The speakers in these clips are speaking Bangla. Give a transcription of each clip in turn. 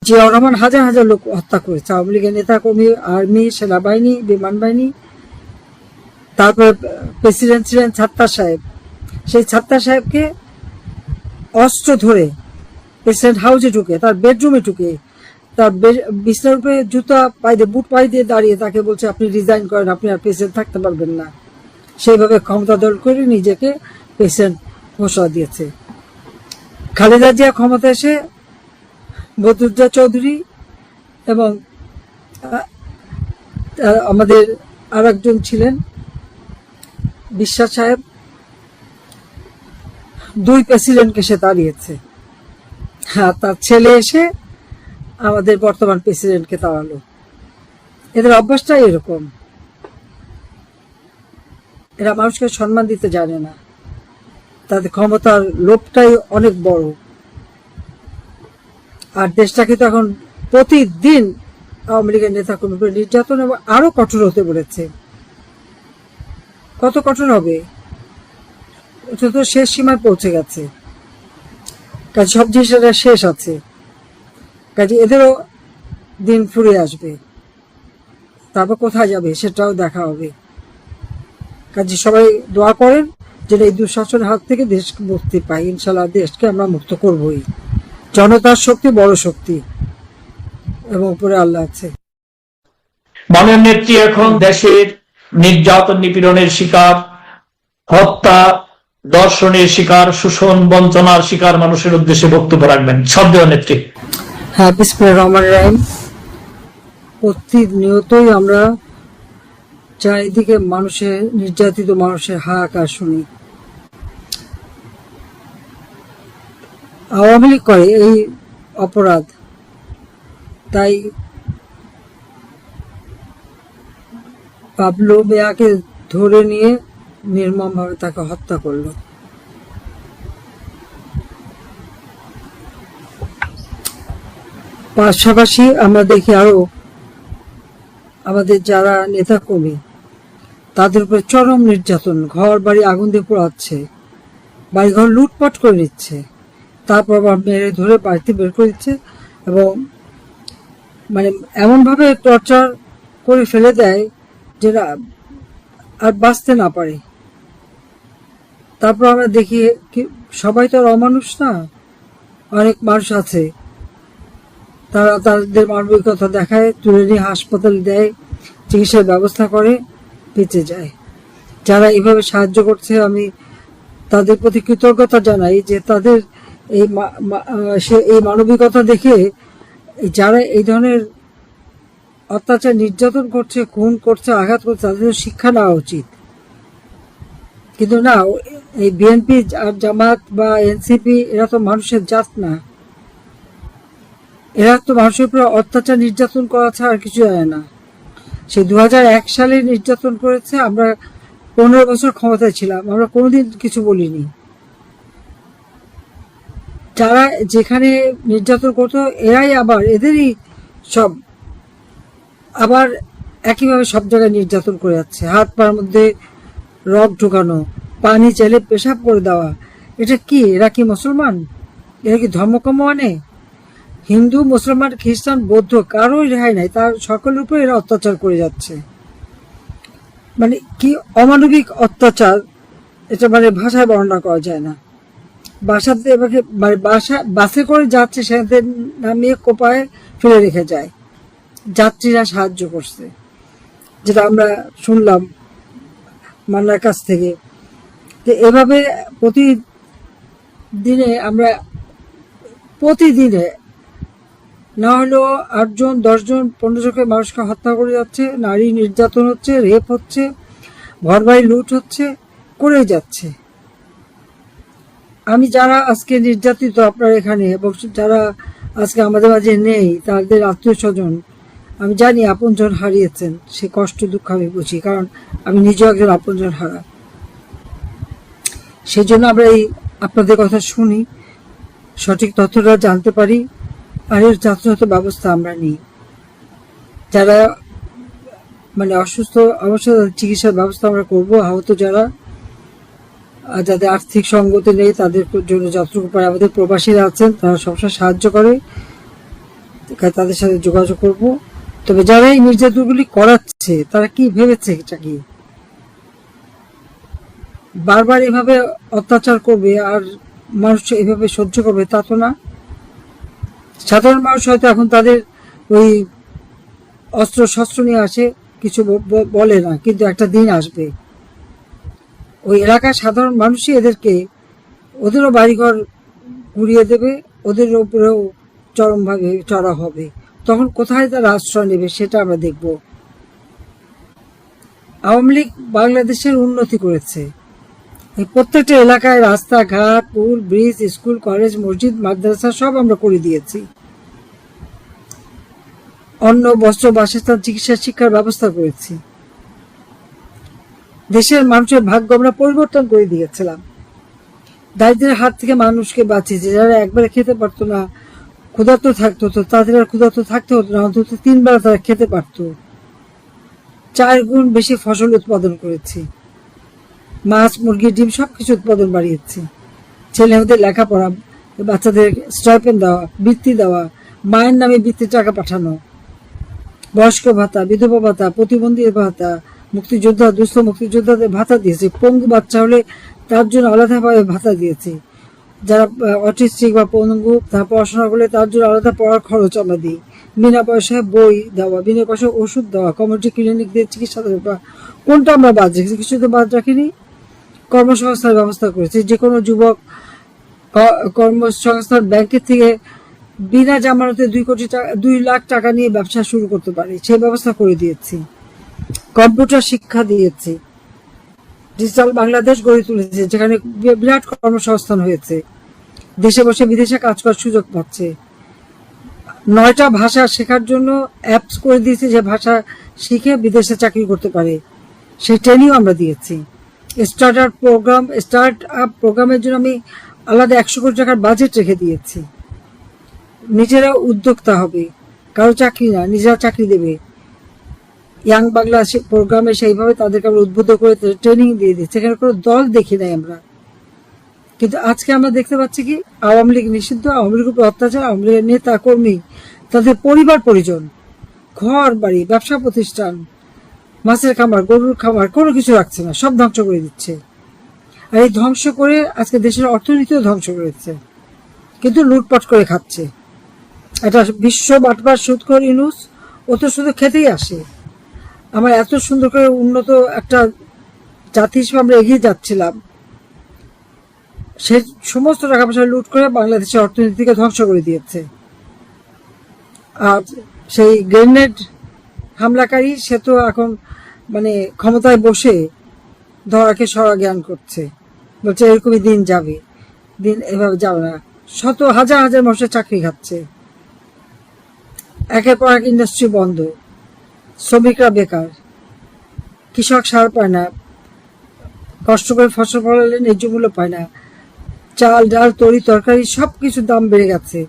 জিয়াউর রহমান হাজার হাজার লোক হত্যা করেছে, আওয়ামী লীগের নেতা কর্মী, আর্মি, সেনাবাহিনী, বিমান বাহিনী। তারপর প্রেসিডেন্ট ছিলেন ছাত্তার সাহেব, সেই ছাত্তার সাহেবকে অস্ত্র ধরে প্রেসিডেন্ট হাউসে ঢুকে, তার বেডরুমে ঢুকে, তার বিছানার উপরে জুতা পাই দিয়ে, বুট পাই দিয়ে দাঁড়িয়ে তাকে বলছে আপনি রিজাইন করেন, আপনি আর প্রেসিডেন্ট থাকতে পারবেন না। সেইভাবে ক্ষমতা দল করে নিজেকে প্রেসিডেন্ট ঘোষণা দিয়েছে। খালেদা জিয়া ক্ষমতা এসে বদরুদ্দোজা চৌধুরী এবং আমাদের আর একজন ছিলেন বিশ্বাস সাহেব, দুই প্রেসিডেন্টকে সে তাড়িয়েছে। হ্যাঁ, তার ছেলে এসে আমাদের বর্তমান প্রেসিডেন্টকে তাড়ালো। এদের অভ্যাসটাই এরকম, এরা মানুষকে সম্মান দিতে জানে না, তাদের ক্ষমতার লোভটাই অনেক বড়। আর দেশটাকে তো এখন প্রতিদিন আওয়ামী লীগের নেতা কর্মীর উপরে নির্যাতন এবং আরো কঠোর হতে বলেছে। কত কঠোর হবে, এটা তো শেষ সীমায় পৌঁছে গেছে। কাজে সব জিনিসের শেষ আছে, কাজে এদেরও দিন ফুরিয়ে আসবে, তারপর কোথায় যাবে সেটাও দেখা হবে। কাজে সবাই দোয়া করেন যেন এই দুঃশাসনের হাত থেকে দেশ মুক্তি পাই। ইনশাল্লাহ দেশকে আমরা মুক্ত করবই। জনতার শক্তি বড় শক্তি এবং উপরে আল্লাহ আছে। মাননীয় নেত্রী এখন দেশের নির্যাতন নিপীড়নের শিকার, হত্যা, দর্শনের শিকার, শোষণ বঞ্চনার শিকার মানুষের উদ্দেশ্যে বক্তব্য রাখবেন। শব্দ নেত্রী। হ্যাঁ, বিসমিল্লাহির রহমানির রহিম। প্রতিনিয়তই আমরা চারিদিকে মানুষের, নির্যাতিত মানুষের হাহাকার শুনি। আওয়ামী লীগ করে এই অপরাধ, তাই পাবলো মিয়াকে ধরে নিয়ে নির্মমভাবে তাকে হত্যা করলো। পাশাপাশি আমরা দেখি আরো আমাদের যারা নেতা কর্মী, তাদের উপরে চরম নির্যাতন, ঘর বাড়ি আগুন দিয়ে পোড়াচ্ছে, বাড়িঘর লুটপাট করে নিচ্ছে, তারপর আবার মেরে ধরে বাড়িতে বের করে দিচ্ছে এবং মানে এমনভাবে টর্চার করে ফেলে দেয় যেটা আর বাঁচতে না পারে। তারপর আমরা দেখি সবাই তো আর অমানুষ না, অনেক মানুষ আছে তারা তাদের মানবিকতা দেখায়, তুলে নিয়ে হাসপাতালে দেয়, চিকিৎসার ব্যবস্থা করে, বেঁচে যায়। যারা এভাবে সাহায্য করছে আমি তাদের প্রতি কৃতজ্ঞতা জানাই যে তাদের এই মানবিকতা দেখে যারা এই ধরনের অত্যাচার নির্যাতন করছে, খুন করছে, আঘাত করছে, তাদের শিক্ষা নেওয়া উচিত। কিন্তু না, এই বিএনপি আর জামাত বা এনসিপি এরা তো মানুষের জাত না, এরা তো মানুষের উপরে অত্যাচার নির্যাতন করা ছাড়া আর কিছু জানে না। সে 2001 সালে নির্যাতন করেছে, আমরা 15 বছর ক্ষমতায় ছিলাম, আমরা কোনোদিন কিছু বলিনি। যারা যেখানে নির্যাতন করতো এরাই আবার এদেরই সব আবার একইভাবে সব জায়গায় নির্যাতন করে যাচ্ছে। হাত পার মধ্যে রক ঢুকানো, পানি চাইলে পেশাব করে দেওয়া, এটা কি? এরা কি মুসলমান? এরা কি ধর্মকর্ম মানে? হিন্দু, মুসলমান, খ্রিস্টান, বৌদ্ধ কারোই রেহাই নাই, তার সকলের উপর এরা অত্যাচার করে যাচ্ছে। মানে কি অমানবিক অত্যাচার, এটা মানে ভাষায় বর্ণনা করা যায় না। বাসাতে মানে বাসে করে যাচ্ছে, সেখানে নামিয়ে কোপায় ফেলে রেখে যায়, যাত্রীরা সাহায্য করছে, যেটা আমরা শুনলাম মান্নার কাছ থেকে। তো এভাবে প্রতিদিনে না হলেও 8 জন, 10 জন, 15 জনকে মানুষকে হত্যা করে যাচ্ছে, নারী নির্যাতন হচ্ছে, রেপ হচ্ছে, ঘরবাড়ি লুট হচ্ছে, করে যাচ্ছে। আমি যারা আজকে নির্যাতিত আপনার এখানে এবং যারা আজকে আমাদের মাঝে নেই, তাদের আত্মীয় স্বজন, আমি জানি আপনজন হারিয়েছেন, সে কষ্ট দুঃখ আমি বুঝি, কারণ আমি নিজেও একজন আপনজন হারা। সেই জন্য আমরা এই আপনাদের কথা শুনি, সঠিক তথ্যটা জানতে পারি, আর এর যথাযথ ব্যবস্থা আমরা নিই। যারা মানে অসুস্থ অবশ্যই চিকিৎসার ব্যবস্থা আমরা করবো। আহত যাদের আর্থিক সঙ্গতি নেই তাদের জন্য যতটুকু পারে, আমাদের প্রবাসীরা আছেন তারা সবসময় সাহায্য করে, তাদের সাথে যোগাযোগ করব। তবে যারা এই নির্যাতনগুলি করাচ্ছে তারা কি ভেবেছে এটা কি বারবার এভাবে অত্যাচার করবে আর মানুষ এভাবে সহ্য করবে তা তো না। সাধারণ মানুষ হয়তো এখন তাদের ওই অস্ত্র শস্ত্র নিয়ে আসে, কিছু বলে না, কিন্তু একটা দিন আসবে ওই এলাকার সাধারণ মানুষই ওদেরও বাড়িঘর গুড়িয়ে দেবে, ওদের উপরেও চরমভাবে চড়া হবে। তখন কোথায় তারা আশ্রয় নেবে সেটা আমরা দেখব। আওয়ামী লীগ বাংলাদেশের উন্নতি করেছে। এই প্রত্যেকটা এলাকায় রাস্তাঘাট, পুল, ব্রিজ, স্কুল, কলেজ, মসজিদ, মাদ্রাসা সব আমরা করে দিয়েছি। অন্ন, বস্ত্র, বাসস্থান, চিকিৎসা, শিক্ষার ব্যবস্থা করেছি। দেশের মানুষের ভাগ্য আমরা পরিবর্তন করে দিয়েছিলাম। দারিদ্রের হাত থেকে মানুষকে বাঁচিয়েছে। যারা একবারে খেতে পারতো না, ক্ষুধার্ত থাকতো, তো তাদের আর ক্ষুধার্ত থাকতে হতো না, অন্তত 3 বেলা তারা খেতে পারত। 4 গুণ বেশি ফসল উৎপাদন করেছি। মাছ, মুরগি, ডিম সবকিছু উৎপাদন বাড়িয়েছি। ছেলেমেয়েদের লেখাপড়া, বাচ্চাদের স্টাইপেন্ড দেওয়া, বৃত্তি দেওয়া, মায়ের নামে বৃত্তির টাকা পাঠানো, বয়স্ক ভাতা, বিধবা ভাতা, প্রতিবন্ধী ভাতা, মুক্তিযোদ্ধা, দুস্থ মুক্তিযোদ্ধাদের ভাতা দিয়েছি। পঙ্গু বাচ্চা হলে তার জন্য আলাদাভাবে ভাতা দিয়েছি। যারা অটিস্টিক বা পঙ্গু, তারা পড়াশোনা করলে তার জন্য আলাদা পড়ার খরচ আমরা দিই। বিনা পয়সায় বই দেওয়া, বিনা পয়সায় ওষুধ দেওয়া, কমিউনিটি ক্লিনিক দিয়ে চিকিৎসা দেওয়া। কোনটা আমরা বাদ রেখেছি? কিছু তো বাদ রাখিনি। কর্মসংস্থানের ব্যবস্থা করেছি। যে কোনো যুবক কর্মসংস্থান ব্যাংকের থেকে বিনা জামানতে 2 লাখ টাকা নিয়ে ব্যবসা শুরু করতে পারে, সেই ব্যবস্থা করে দিয়েছি। কম্পিউটার শিক্ষা দিয়েছি। ডিজিটাল বাংলাদেশ গড়ে তুলেছে, যেখানে বিরাট কর্মসংস্থান হয়েছে। দেশে বসে বিদেশে কাজ করার সুযোগ পাচ্ছে। 9টা ভাষা শেখার জন্য অ্যাপস করে দিয়েছি, যে ভাষা শিখে বিদেশে চাকরি করতে পারে, সেই ট্রেনিং আমরা দিয়েছি। স্টার্ট আপ প্রোগ্রামের জন্য আমি আলাদা 100 কোটি টাকার বাজেট রেখে দিয়েছি। নিজেরা উদ্যোক্তা হবে, কারো চাকরি না, নিজেরা চাকরি দেবে। ইয়াং বাংলা প্রোগ্রামে সেইভাবে তাদেরকে আমরা উদ্বুদ্ধ করে ট্রেনিং দিয়ে দিচ্ছি। সেখানে কোনো দল দেখি নাই আমরা। কিন্তু আজকে আমরা দেখতে পাচ্ছি কি, আওয়ামী লীগ নিষিদ্ধ, আওয়ামী লীগের উপর অত্যাচার, আওয়ামী লীগের নেতা কর্মী, তাদের পরিবার পরিজন, ঘর বাড়ি, ব্যবসা প্রতিষ্ঠান, মাছের খামার, গরুর খামার, কোনো কিছু রাখছে না, সব ধ্বংস করে দিচ্ছে। আর এই ধ্বংস করে আজকে দেশের অর্থনীতিও ধ্বংস করেছে, কিন্তু লুটপাট করে খাচ্ছে। এটা বিশ্ব বাটবার সুদখোর ইউনূস, ও তো শুধু খেতেই আসে। আমরা এত সুন্দর করে উন্নত একটা জাতি হিসেবে আমরা এগিয়ে যাচ্ছিলাম, সে সমস্ত টাকা পয়সা লুট করে বাংলাদেশের অর্থনীতিকে ধ্বংস করে দিয়েছে। আর সেই গ্রেনেড হামলাকারী, সে তো এখন মানে ক্ষমতায় বসে ধরাকে সরা জ্ঞান করছে, বলছে এরকমই দিন যাবে, দিন এভাবে যাবে না। হাজার হাজার মানুষের চাকরি খাচ্ছে, একের পর এক ইন্ডাস্ট্রি বন্ধ, শ্রমিকরা বেকার, কৃষক সার পায় না, কষ্ট করে ফসল ফলালে ন্যায্য মূল্য পায় না, চাল ডাল তরি তরকারি সবকিছুর দাম বেড়ে গেছে,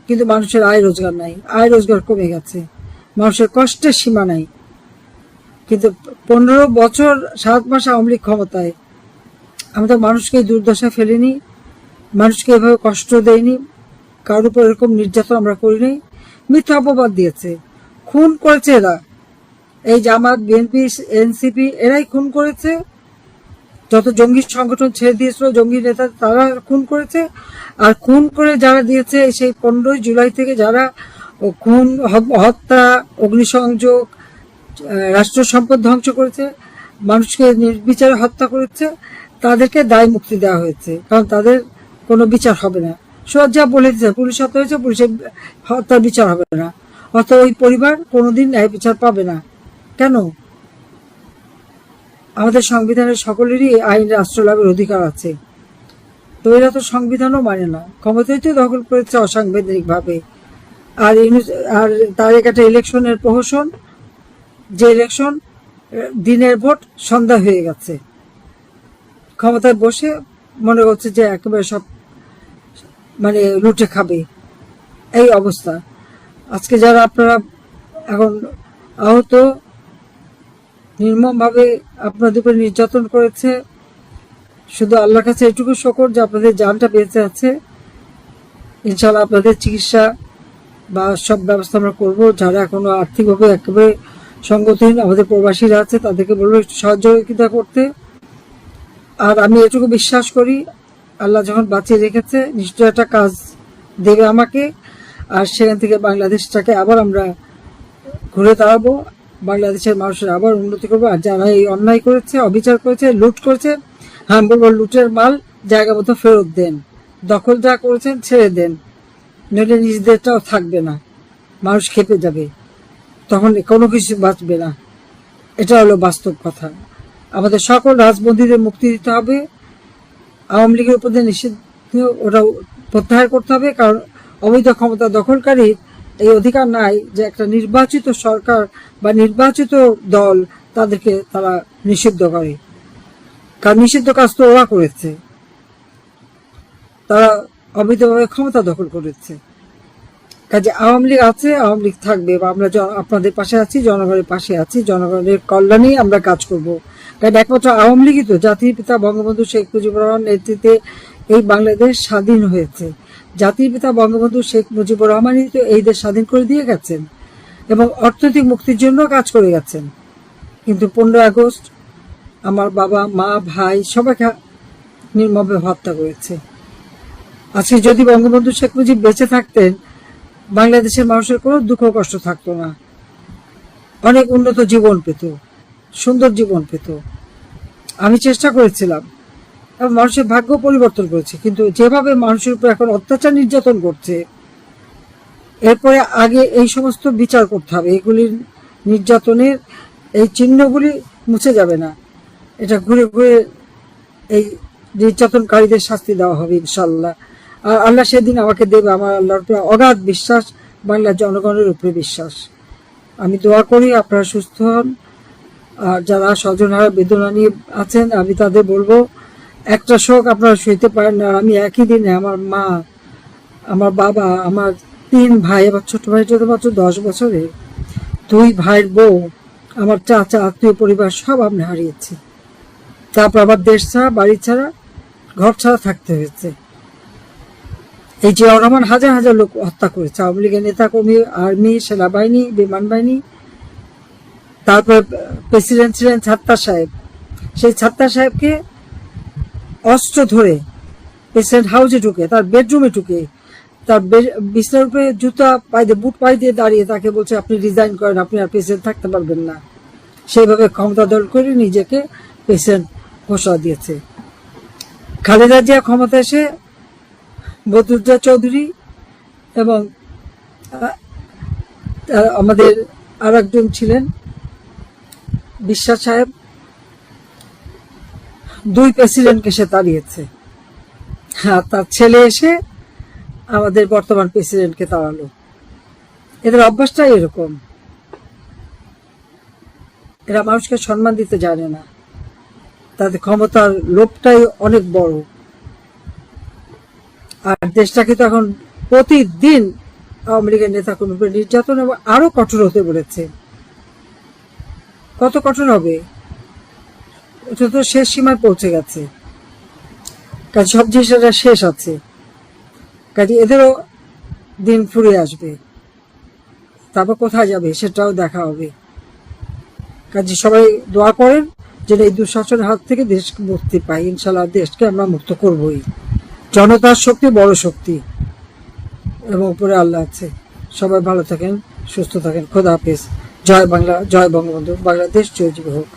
কিন্তু মানুষের আয় রোজগার নাই, আয় রোজগার কমে গেছে, মানুষের কষ্টের সীমা নাই। কিন্তু 15 বছর 7 মাস আওয়ামী লীগ ক্ষমতায়, আমরা মানুষকে দুর্দশায় ফেলিনি, মানুষকে এভাবে কষ্ট দেয়নি, কারোর উপর এরকম নির্যাতন আমরা করিনি। মিথ্যা অপবাদ দিয়েছে, খুন করেছে এরা, এই জামাত, বিএনপি, এনসিপি, এরাই খুন করেছে। যত জঙ্গি সংগঠন ছেড়ে দিয়েছিল, জঙ্গি নেতা, তারা খুন করেছে। আর খুন করে যারা দিয়েছে, সেই 15 জুলাই থেকে যারা খুন, হত্যা, অগ্নিসংযোগ, রাষ্ট্র সম্পদ ধ্বংস করেছে, মানুষকে নির্বিচারে হত্যা করেছে, তাদেরকে দায় মুক্তি দেওয়া হয়েছে, কারণ তাদের কোনো বিচার হবে না। সোজা বলে দিচ্ছে, পুলিশ হত্যা হয়েছে, পুলিশের হত্যার বিচার হবে না, অর্থাৎ ওই পরিবার কোনোদিন ন্যায় বিচার পাবে না। কেন? আমাদের সংবিধানের সকলেরই আইন রাষ্ট্র লাভের অধিকার আছে, তো এরা তো সংবিধানও মানে না, ক্ষমতায় তো দখল করেছে অসাংবিধানিক ভাবে। আর তার একটা ইলেকশনের প্রহসন, যে ইলেকশন দিনের ভোট সন্ধ্যা হয়ে গেছে, ক্ষমতায় বসে মনে করছে যে একেবারে সব মানে লুটে খাবে, এই অবস্থা। আজকে যারা আপনারা এখন আহত, নির্মমভাবে আপনাদের উপরে নির্যাতন করেছে, শুধু আল্লাহর কাছে এটুকু শকর যে আপনাদের জানটা বেঁচে আছে। ইনশাআল্লাহ আপনাদের চিকিৎসা বা সব ব্যবস্থা আমরা করবো। যারা এখনো আর্থিকভাবে একেবারে সংগতিহীন আমাদের প্রবাসীরা আছে তাদেরকে বলবো একটু সহযোগিতা করতে। আর আমি এটুকু বিশ্বাস করি, আল্লাহ যখন বাঁচিয়ে রেখেছে নিশ্চয় একটা কাজ দেবে আমাকে, আর সেখান থেকে বাংলাদেশটাকে আবার আমরা ঘুরে দাঁড়াবো, বাংলাদেশের মানুষের আবার উন্নতি করবো। আর যারা এই অন্যায় করেছে, অবিচার করেছে, লুট করেছে, হ্যাঁ বলবো লুটের মাল জায়গা মতো ফেরত দেন, দখল যা করেছেন ছেড়ে দেন, নইলে নিজেদেরটাও থাকবে না, মানুষ খেপে যাবে, তখন কোনো কিছু বাঁচবে না। এটা হলো বাস্তব কথা। আমাদের সকল রাজবন্দীদের মুক্তি দিতে হবে, আওয়ামী লীগের উপর দিয়ে নিষিদ্ধ ওটা প্রত্যাহার করতে হবে, কারণ অবৈধ ক্ষমতা দখলকারীর এই অধিকার নাই যে একটা নির্বাচিত সরকার বা নির্বাচিত দল তাদেরকে তারা নিষিদ্ধ করে, কারণ নিষিদ্ধ কাজ তো ওরা করেছে, তারা অবৈধভাবে ক্ষমতা দখল করেছে। কাজে আওয়ামী লীগ আছে, আওয়ামী লীগ থাকবে, বা আমরা আপনাদের পাশে আছি, জনগণের পাশে আছি, জনগণের কল্যাণেই আমরা কাজ করব। কারণ একমাত্র আওয়ামী লীগই তো জাতির পিতা বঙ্গবন্ধু শেখ মুজিবুর রহমান নেতৃত্বে এই বাংলাদেশ স্বাধীন হয়েছে। জাতির পিতা বঙ্গবন্ধু শেখ মুজিবুর রহমানই তো এই দেশ স্বাধীন করে দিয়ে গেছেন এবং অর্থনৈতিক মুক্তির জন্য কাজ করে গেছেন। কিন্তু 15 আগস্ট আমার বাবা, মা, ভাই সবাইকে নির্মমভাবে হত্যা করেছে। আজকে যদি বঙ্গবন্ধু শেখ মুজিব বেঁচে থাকতেন, বাংলাদেশের মানুষের কোনো দুঃখ কষ্ট থাকতো না, অনেক উন্নত জীবন পেত, সুন্দর জীবন পেত। আমি চেষ্টা করেছিলাম এবং মানুষের ভাগ্য পরিবর্তন করেছে, কিন্তু যেভাবে মানুষের উপর এখন অত্যাচার নির্যাতন করছে, এরপরে আগে এই সমস্ত বিচার করতে হবে। এগুলির নির্যাতনের এই চিহ্নগুলি মুছে যাবে না, এটা ঘুরে ঘুরে এই নির্যাতনকারীদের শাস্তি দেওয়া হবে ইনশাল্লাহ। আর আল্লাহ সেদিন আমাকে দেবে, আমার আল্লাহর উপরে অগাধ বিশ্বাস, বাংলার জনগণের উপরে বিশ্বাস। আমি দোয়া করি আপনারা সুস্থ হন। আর যারা স্বজনহারা বেদনা নিয়ে আছেন, আমি তাদের বলবো একটা শোক আপনারা সইতে পারেন না। আমি একই দিনে আমার মা, আমার বাবা, আমার 3 ভাই, আমার ছোট ভাইটা তো মাত্র 10 বছরের, 2 ভাইয়ের বউ, আমার চাচা, আত্মীয় পরিবার সব আমি হারিয়েছি। তারপর আমার দেশ ছাড়া, বাড়ি ছাড়া, ঘর ছাড়া থাকতে হয়েছে। এই যে রহমান হাজার হাজার লোক হত্যা করেছে, আওয়ামী লীগের নেতা কর্মী, আর্মি, সেনাবাহিনী, বিমান বাহিনী। তারপর প্রেসিডেন্ট ছিলেন ছাত্তার সাহেব, সেই ছাত্তার সাহেবকে অস্ত্র ধরে প্রেসিডেন্ট হাউসে ঢুকে, তার বেডরুমে ঢুকে, তার বিছানার উপরে জুতা পায়ে দিয়ে, বুট পায়ে দিয়ে দাঁড়িয়ে তাকে বলছে আপনি রিজাইন করেন, আপনি আর প্রেসিডেন্ট থাকতে পারবেন না। সেইভাবে ক্ষমতা দল করে নিজেকে প্রেসিডেন্ট ঘোষণা দিয়েছে। খালেদা জিয়া ক্ষমতা এসে বদরুদ্দোজা চৌধুরী এবং আমাদের আর একজন ছিলেন বিশ্বাস সাহেব, 2 প্রেসিডেন্টকে সে তাড়িয়েছে। হ্যাঁ, তার ছেলে এসে আমাদের বর্তমান প্রেসিডেন্টকে তাড়ালো। এদের অভ্যাসটাই এরকম, এরা মানুষকে সম্মান দিতে জানে না, তাদের ক্ষমতার লোভটাই অনেক বড়। আর দেশটাকে তো এখন প্রতিদিন আওয়ামী লীগের নেতা কোন উপরে নির্যাতন এবং আরো কঠোর হতে বলেছে। কত কঠোর হবে, এটা তো শেষ সীমায় পৌঁছে গেছে। কাজে সব জিনিসটা শেষ আছে, কাজে এদেরও দিন ফুরিয়ে আসবে, তারপর কোথায় যাবে সেটাও দেখা হবে। কাজে সবাই দোয়া করেন যেন এই দুঃশাসনের হাত থেকে দেশ মুক্তি পাই। ইনশাল্লাহ দেশকে আমরা মুক্ত করবই। জনতার শক্তি বড় শক্তি এবং উপরে আল্লাহ আছে। সবাই ভালো থাকেন, সুস্থ থাকেন। খোদা হাফেজ। জয় বাংলা, জয় বঙ্গবন্ধু। বাংলাদেশ জয় হোক।